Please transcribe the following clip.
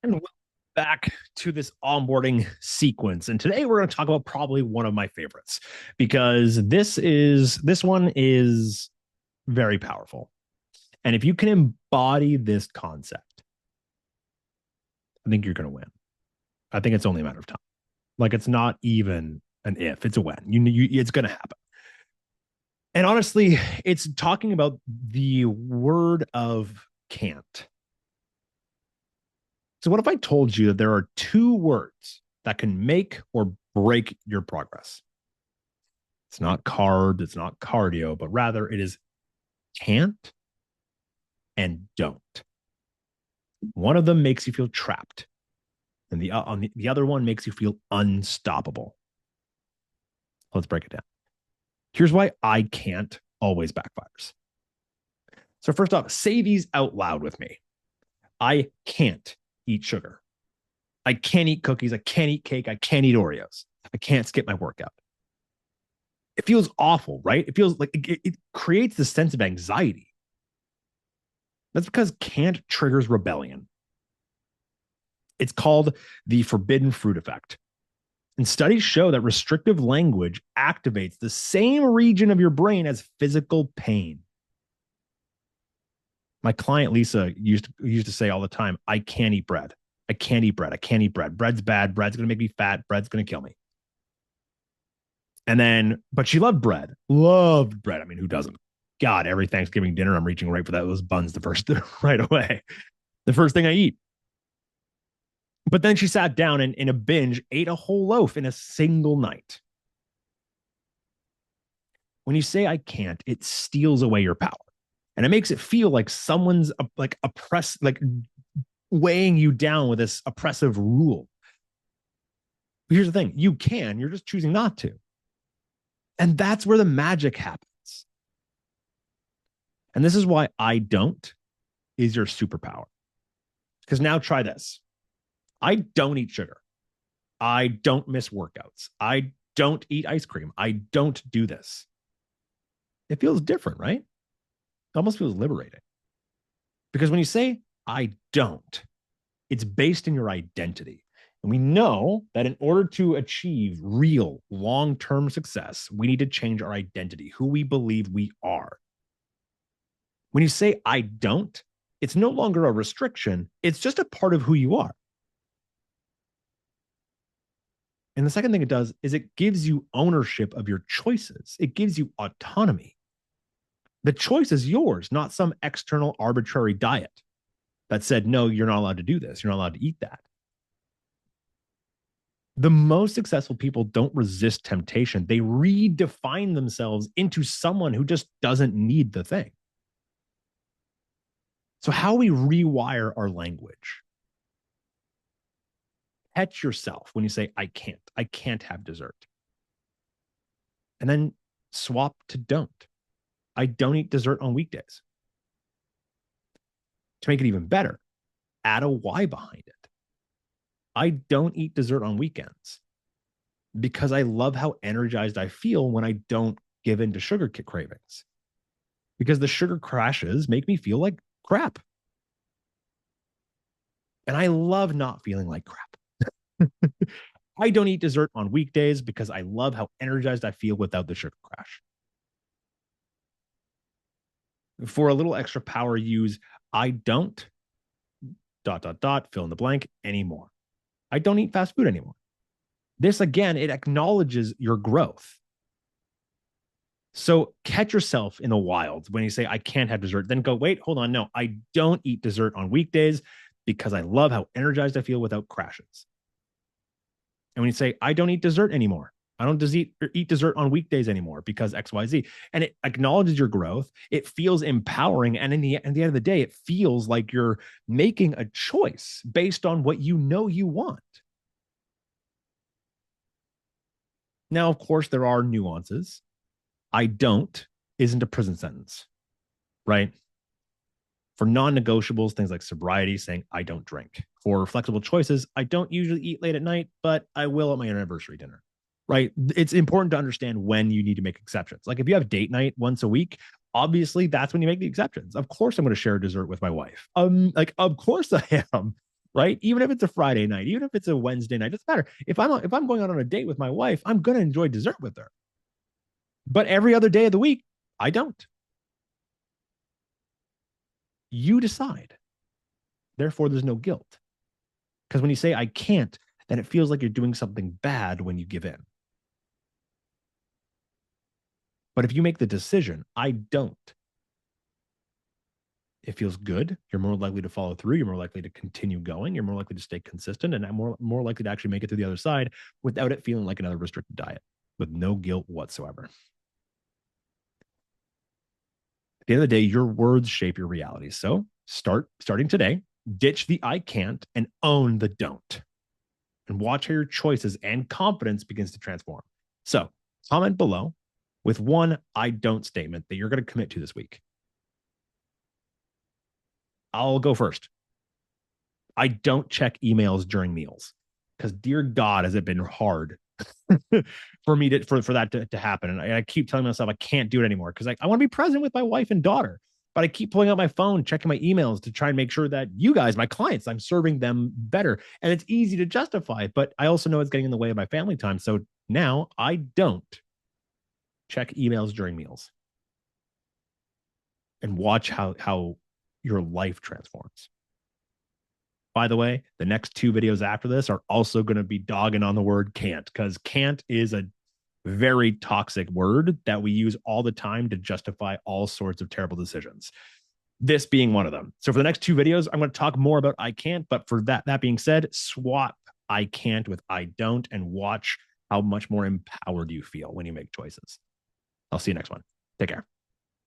And welcome back to this onboarding sequence. And today we're going to talk about probably one of my favorites because this one is very powerful. And if you can embody this concept, I think you're going to win. I think it's only a matter of time. Like it's not even an if, it's a when. It's going to happen. And honestly, it's talking about the word of can't. So, what if I told you that there are two words that can make or break your progress? It's not carb, it's not cardio, but rather it is can't and don't. One of them makes you feel trapped, and the other one makes you feel unstoppable. Let's break it down. Here's why I can't always backfires. So, first off, say these out loud with me. I can't eat sugar. I can't eat cookies. I can't eat cake. I can't eat Oreos. I can't skip my workout. It feels awful, right? It feels like it creates this sense of anxiety. That's because can't triggers rebellion. It's called the forbidden fruit effect. And studies show that restrictive language activates the same region of your brain as physical pain. My client Lisa used to say all the time, I can't eat bread. I can't eat bread. I can't eat bread. Bread's bad. Bread's going to make me fat. Bread's going to kill me. And then, but she loved bread. Loved bread. I mean, who doesn't? God, every Thanksgiving dinner, I'm reaching right for those buns the first right away. The first thing I eat. But then she sat down and in a binge ate a whole loaf in a single night. When you say I can't, it steals away your power. And it makes it feel like someone's like oppressed, like weighing you down with this oppressive rule. But here's the thing, you can, you're just choosing not to. And that's where the magic happens. And this is why I don't is your superpower. Because now try this. I don't eat sugar. I don't miss workouts. I don't eat ice cream. I don't do this. It feels different, right? It almost feels liberating. Because when you say, I don't, it's based in your identity. And we know that in order to achieve real long term success, we need to change our identity, who we believe we are. When you say, I don't, it's no longer a restriction, it's just a part of who you are. And the second thing it does is it gives you ownership of your choices, it gives you autonomy. The choice is yours, not some external arbitrary diet that said, no, you're not allowed to do this. You're not allowed to eat that. The most successful people don't resist temptation. They redefine themselves into someone who just doesn't need the thing. So, how we rewire our language. Catch yourself when you say, I can't have dessert. And then swap to don't. I don't eat dessert on weekdays. To make it even better, add a why behind it. I don't eat dessert on weekends because I love how energized I feel when I don't give in to sugar cravings. Because the sugar crashes make me feel like crap. And I love not feeling like crap. I don't eat dessert on weekdays because I love how energized I feel without the sugar crash. For a little extra power, use I don't fill in the blank anymore. I don't eat fast food anymore. This again, it acknowledges your growth. So catch yourself in the wild when you say, I can't have dessert. Then go, wait, hold on. No, I don't eat dessert on weekdays because I love how energized I feel without crashes. And when you say, I don't eat dessert anymore, I don't eat dessert on weekdays anymore because XYZ. And it acknowledges your growth. It feels empowering. And at the end of the day, it feels like you're making a choice based on what you know you want. Now, of course, there are nuances. I don't isn't a prison sentence, right? For non-negotiables, things like sobriety, saying I don't drink. For flexible choices, I don't usually eat late at night, but I will at my anniversary dinner, right? It's important to understand when you need to make exceptions. Like if you have date night once a week, obviously that's when you make the exceptions. Of course, I'm going to share a dessert with my wife. Like of course I am. right? Even if it's a Friday night, even if it's a Wednesday night, it doesn't matter. If I'm going out on a date with my wife, I'm gonna enjoy dessert with her. But every other day of the week, I don't. You decide. Therefore, there's no guilt. Because when you say I can't, then it feels like you're doing something bad when you give in. But if you make the decision, I don't, it feels good. You're more likely to follow through. You're more likely to continue going. You're more likely to stay consistent and more likely to actually make it to the other side without it feeling like another restricted diet with no guilt whatsoever. At the end of the day, your words shape your reality. So starting today, ditch the I can't and own the don't. And watch how your choices and confidence begins to transform. So comment below with one I don't statement that you're going to commit to this week. I'll go first. I don't check emails during meals because, dear God, has it been hard for me for that to happen. And I keep telling myself I can't do it anymore because I want to be present with my wife and daughter. But I keep pulling out my phone, checking my emails to try and make sure that you guys, my clients, I'm serving them better. And it's easy to justify, but I also know it's getting in the way of my family time. So now I don't check emails during meals and watch how your life transforms. By the way, the next two videos after this are also going to be dogging on the word can't, because can't is a very toxic word that we use all the time to justify all sorts of terrible decisions. This being one of them. So for the next two videos, I'm going to talk more about I can't. But for that being said, swap I can't with I don't and watch how much more empowered you feel when you make choices. I'll see you next one. Take care.